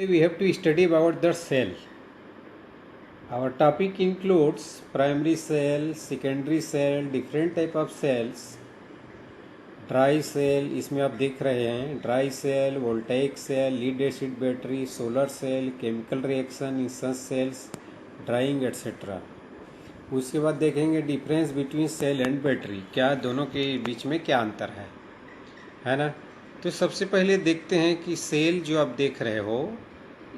We have to study about the cell. Our topic includes primary cell, secondary cell, different type of cells. Dry cell इसमें आप देख रहे हैं, dry cell, voltaic cell, lead acid battery, solar cell, chemical reaction, instance cells, drawing etcetera. उसके बाद देखेंगे difference between cell and battery, क्या दोनों के बीच में क्या अंतर है ना। तो सबसे पहले देखते हैं कि सेल जो आप देख रहे हो,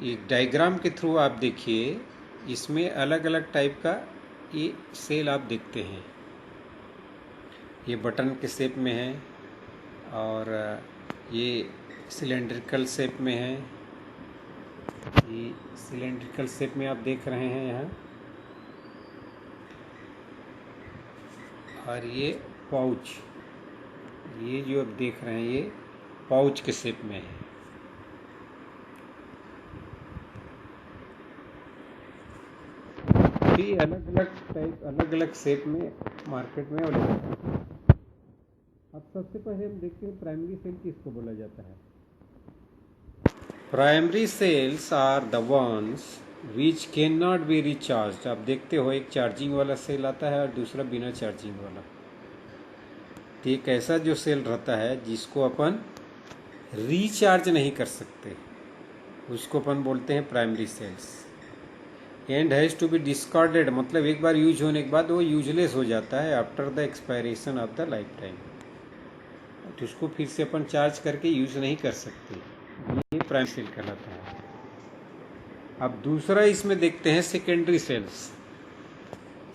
एक डायग्राम के थ्रू आप देखिए, इसमें अलग अलग टाइप का ये सेल आप देखते हैं। ये बटन के शेप में है और ये सिलेंड्रिकल शेप में है। ये सिलेंड्रिकल शेप में आप देख रहे हैं यहाँ, और ये पाउच, ये जो आप देख रहे हैं ये पाउच के शेप में है। ये अलग अलग टाइप, अलग अलग शेप में मार्केट में अवेलेबल है। अब सबसे पहले हम देखते हैं प्राइमरी सेल किसको बोला जाता है। Primary cells are the ones which can not be recharge. आप देखते हो एक चार्जिंग वाला सेल आता है और दूसरा बिना चार्जिंग वाला। तो एक ऐसा जो सेल रहता है जिसको अपन रिचार्ज नहीं कर सकते, उसको अपन बोलते हैं primary cells. And has to be discarded, मतलब एक बार यूज होने के बाद वो यूजलेस हो जाता है after the expiration of the life time. तो उसको फिर से अपन चार्ज करके यूज नहीं कर सकते, ये प्राइमरी सेल कहलाता है। अब दूसरा इसमें देखते हैं secondary cells.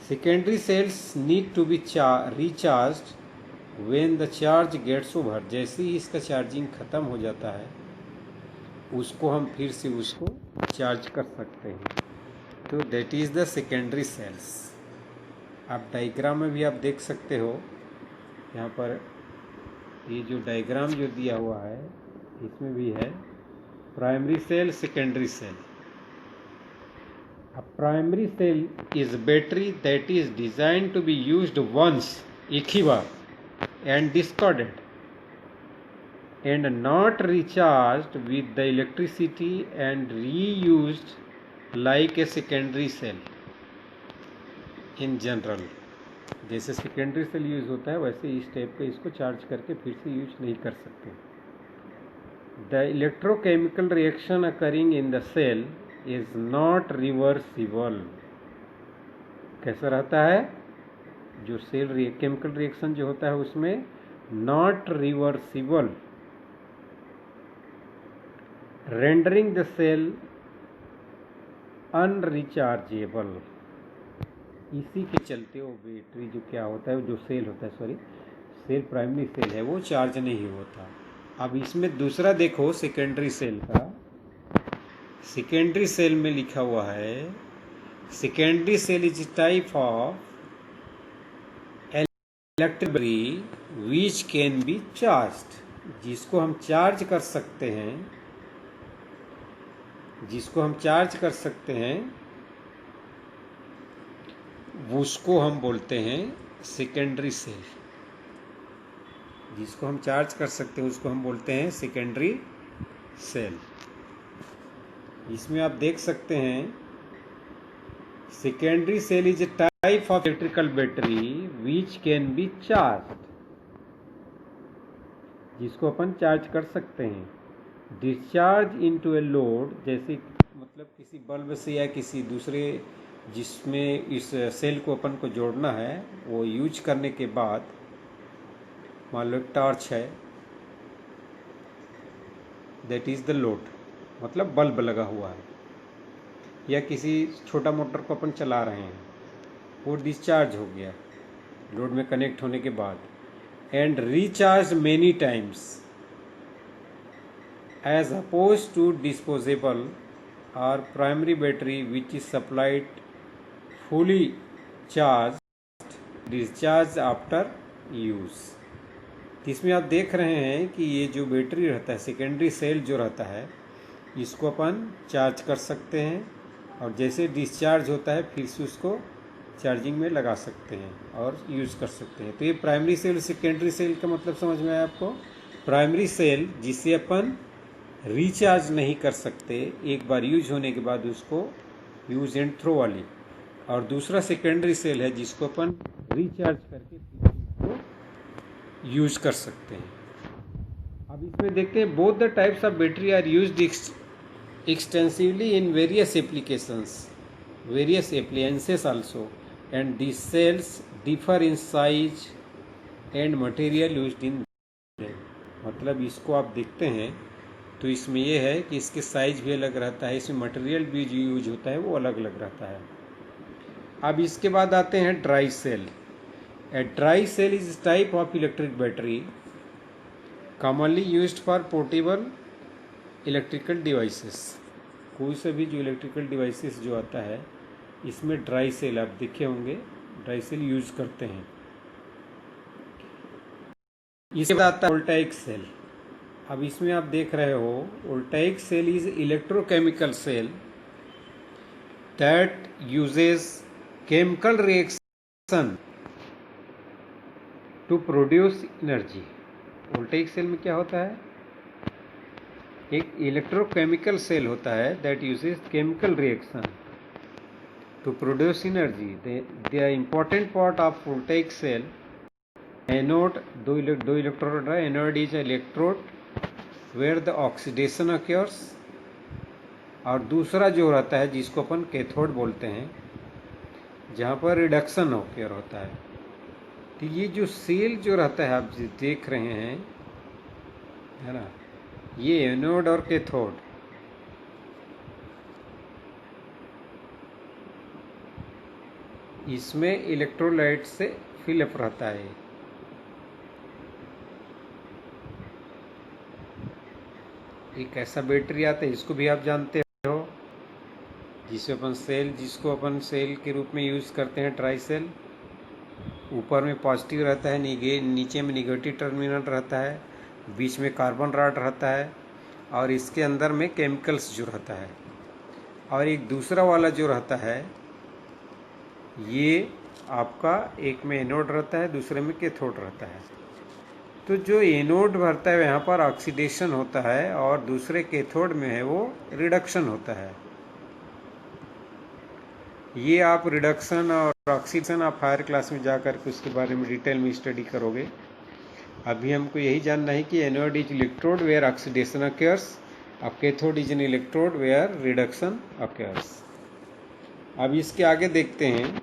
Secondary cells need to be recharged when the charge gets over. जैसे ही इसका चार्जिंग खत्म हो जाता है उसको हम फिर से उसको चार्ज कर सकते हैं। तो that is the secondary cells. आप डायग्राम में भी आप देख सकते हो, यहाँ पर ये जो डायग्राम जो दिया हुआ है इसमें भी है primary cell, secondary cell. A primary cell is a battery that is designed to be used once, एक ही बार, and discarded and not recharged with the electricity and reused like a secondary cell in general। जैसे secondary cell use होता है वैसे इस type का इसको charge करके फिर से यूज नहीं कर सकते। The electrochemical reaction occurring in the cell is not reversible. कैसा रहता है जो सेल केमिकल रिएक्शन जो होता है उसमें not reversible, rendering the cell unrechargeable. इसी के चलते वो बैटरी जो क्या होता है, जो सेल होता है, सॉरी सेल प्राइमरी सेल है, वो चार्ज नहीं होता। अब इसमें दूसरा देखो सेकेंडरी सेल का। सेकेंडरी सेल में लिखा हुआ है secondary cell is type of electric battery which can be charged. जिसको हम चार्ज कर सकते हैं, जिसको हम चार्ज कर सकते हैं उसको हम बोलते हैं सेकेंडरी सेल। जिसको हम चार्ज कर सकते हैं उसको हम बोलते हैं सेकेंडरी सेल। इसमें आप देख सकते हैं secondary cell is a type of electrical battery which can be charge, जिसको अपन चार्ज कर सकते हैं। डिस्चार्ज इनटू ए लोड, जैसे मतलब किसी बल्ब से या किसी दूसरे जिसमें इस सेल को अपन को जोड़ना है, वो यूज करने के बाद मान लो टॉर्च है, दैट इज द लोड, मतलब बल्ब लगा हुआ है, या किसी छोटा मोटर को अपन चला रहे हैं, वो डिस्चार्ज हो गया लोड में कनेक्ट होने के बाद, and recharge many times as opposed to disposable और primary battery which is supplied fully charged, discharge after use। इसमें आप देख रहे हैं कि ये जो बैटरी रहता है, सेकेंडरी सेल जो रहता है, इसको अपन चार्ज कर सकते हैं और जैसे डिस्चार्ज होता है फिर से उसको चार्जिंग में लगा सकते हैं और यूज़ कर सकते हैं। तो ये प्राइमरी सेल, सेकेंडरी सेल का मतलब समझ में आया आपको। प्राइमरी सेल जिसे अपन रिचार्ज नहीं कर सकते एक बार यूज होने के बाद उसको, यूज एंड थ्रो वाली। और दूसरा सेकेंडरी सेल है जिसको अपन रिचार्ज करके फिर उसको यूज कर सकते हैं। अब इसमें देखते हैं both the types of battery are used extensively in various applications, various appliances also, and these cells differ in size and material used in them। मतलब इसको आप देखते हैं तो इसमें यह है कि इसके साइज भी अलग रहता है, इसमें मटेरियल भी जो यूज होता है वो अलग अलग रहता है। अब इसके बाद आते हैं dry cell. A dry cell is type of electric battery commonly used for portable electrical devices. कोई सा भी जो इलेक्ट्रिकल डिवाइसेस जो आता है इसमें ड्राई सेल आप देखे होंगे, ड्राई सेल यूज करते हैं। इसके बाद आता है वोल्टाइक सेल। अब इसमें आप देख रहे हो voltaic cell is electrochemical cell that uses chemical reaction to produce energy. Voltaic cell में क्या होता है, एक इलेक्ट्रोकेमिकल सेल होता है that uses chemical reaction to produce energy. The important part of voltaic cell, anode, दो इलेक्ट्रोड है। Anode is electrode where the oxidation occurs, और दूसरा जो रहता है जिसको अपन कैथोड बोलते हैं जहाँ पर रिडक्शन ऑक्योर होता है। तो ये जो सेल जो रहता है आप देख रहे हैं है ना, ये एनोड और कैथोड, इसमें इलेक्ट्रोलाइट से फिलअप रहता है। एक ऐसा बैटरी आता है, इसको भी आप जानते हो, जिसको अपन सेल के रूप में यूज करते हैं, ट्राई सेल। ऊपर में पॉजिटिव रहता है, नीचे में निगेटिव टर्मिनल रहता है, बीच में कार्बन रॉड रहता है, और इसके अंदर में केमिकल्स जो रहता है। और एक दूसरा वाला जो रहता है ये आपका, एक में एनोड रहता है, दूसरे में कैथोड रहता है। तो जो एनोड भरता है यहाँ पर ऑक्सीडेशन होता है और दूसरे कैथोड में है वो रिडक्शन होता है। ये आप रिडक्शन और ऑक्सीडेशन आप हायर क्लास में जाकर के उसके बारे में डिटेल में स्टडी करोगे। अभी हमको यही जानना है कि anode is electrode where oxidation occurs, अब cathode is an electrode where reduction occurs. अब इसके आगे देखते हैं।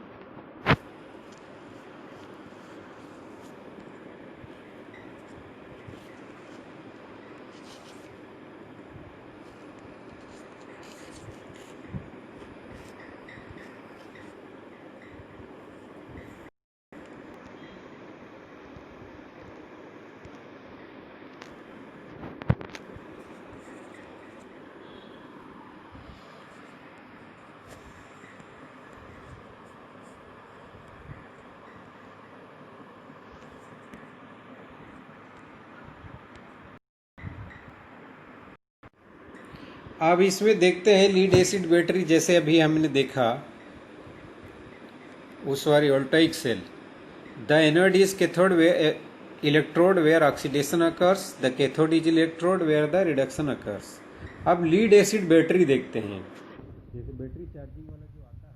अब इसमें देखते हैं लीड एसिड बैटरी, जैसे अभी हमने देखा उस वाली voltaic cell. The anode is cathode electrode where oxidation occurs, the cathode is electrode where the reduction occurs. अब लीड एसिड बैटरी देखते हैं। जैसे बैटरी चार्जिंग वाला जो आता है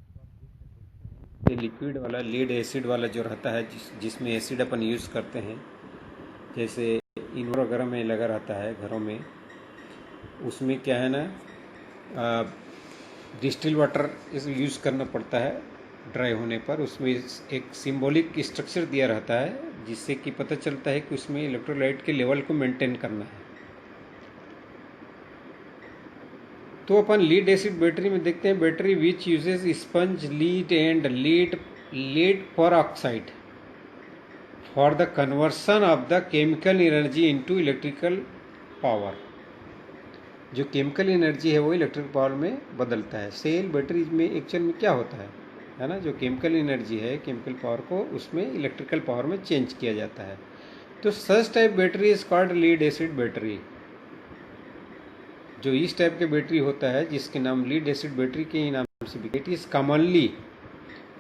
तो आप देख सकते हैं, ये लिक्विड वाला लीड एसिड वाला जो रहता है जिसमें एसिड अपन यूज़ करते हैं, जैसे इन्वर्टर वगैरह में लगा रहता है घरों में, उसमें क्या है ना, डिस्टिल वाटर यूज़ करना पड़ता है ड्राई होने पर। उसमें एक सिंबॉलिक स्ट्रक्चर दिया रहता है जिससे कि पता चलता है कि उसमें इलेक्ट्रोलाइट के लेवल को मेंटेन करना है। तो अपन लीड एसिड बैटरी में देखते हैं, battery which uses sponge lead and lead peroxide for the conversion of the chemical energy into electrical power. जो केमिकल एनर्जी है वो इलेक्ट्रिक पावर में बदलता है। सेल बैटरी में एक्चुअल में क्या होता है ना, जो केमिकल एनर्जी है, केमिकल पावर को उसमें इलेक्ट्रिकल पावर में चेंज किया जाता है। तो such type battery is called lead acid battery. जो इस टाइप के बैटरी होता है जिसके नाम लीड एसिड बैटरी के ही नाम से, it is commonly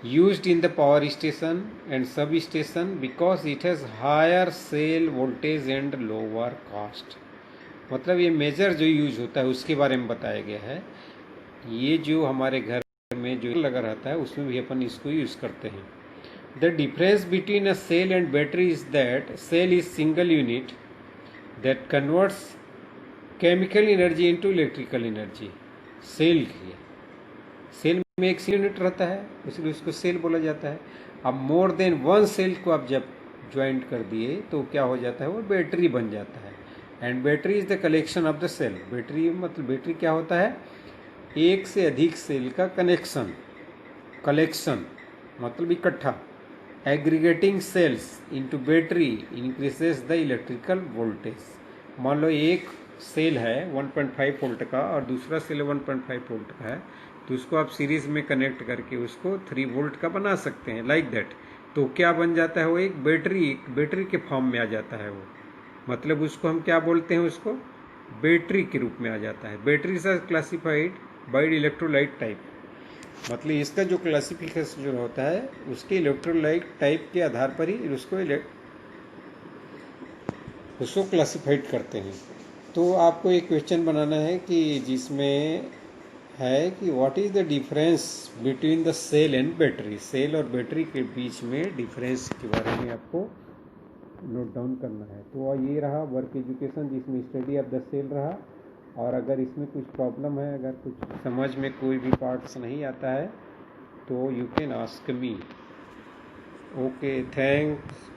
used in the power station and substation because it has higher cell voltage and lower cost। मतलब ये मेजर जो यूज होता है उसके बारे में बताया गया है। ये जो हमारे घर में जो लगा रहता है उसमें भी अपन इसको यूज़ करते हैं। The difference between a cell and battery is that cell is single unit that converts chemical energy into electrical energy. Cell में एक सेल यूनिट रहता है, इसलिए उसको सेल बोला जाता है। अब मोर देन वन सेल को आप जब ज्वाइंट कर दिए तो क्या हो जाता है, वो बैटरी बन जाता है। And battery is the collection of the cell. Battery मतलब बैटरी क्या होता है, एक से अधिक सेल का कनेक्शन, कलेक्शन मतलब इकट्ठा। Aggregating cells into battery increases the electrical voltage. मान लो एक सेल है 1.5 वोल्ट का और दूसरा सेल 1.5 वोल्ट का है, तो उसको आप सीरीज में कनेक्ट करके उसको 3 वोल्ट का बना सकते हैं, लाइक दैट। तो क्या बन जाता है, वो एक बैटरी के फॉर्म में आ जाता है वो। मतलब उसको हम क्या बोलते हैं, उसको बैटरी के रूप में आ जाता है। Batteries are classified by electrolyte type. मतलब इसका जो क्लासिफिकेशन जो होता है उसके इलेक्ट्रोलाइट टाइप के आधार पर ही उसको क्लासिफाइड करते हैं। तो आपको एक क्वेश्चन बनाना है कि जिसमें है कि what is the difference between the cell and battery. Cell और बैटरी के बीच में डिफरेंस के बारे में आपको नोट डाउन करना है। तो ये रहा वर्क एजुकेशन जिसमें स्टडी ऑफ द सेल रहा। और अगर इसमें कुछ प्रॉब्लम है, अगर कुछ समझ में कोई भी पार्ट्स नहीं आता है तो you can ask me. Okay, thanks.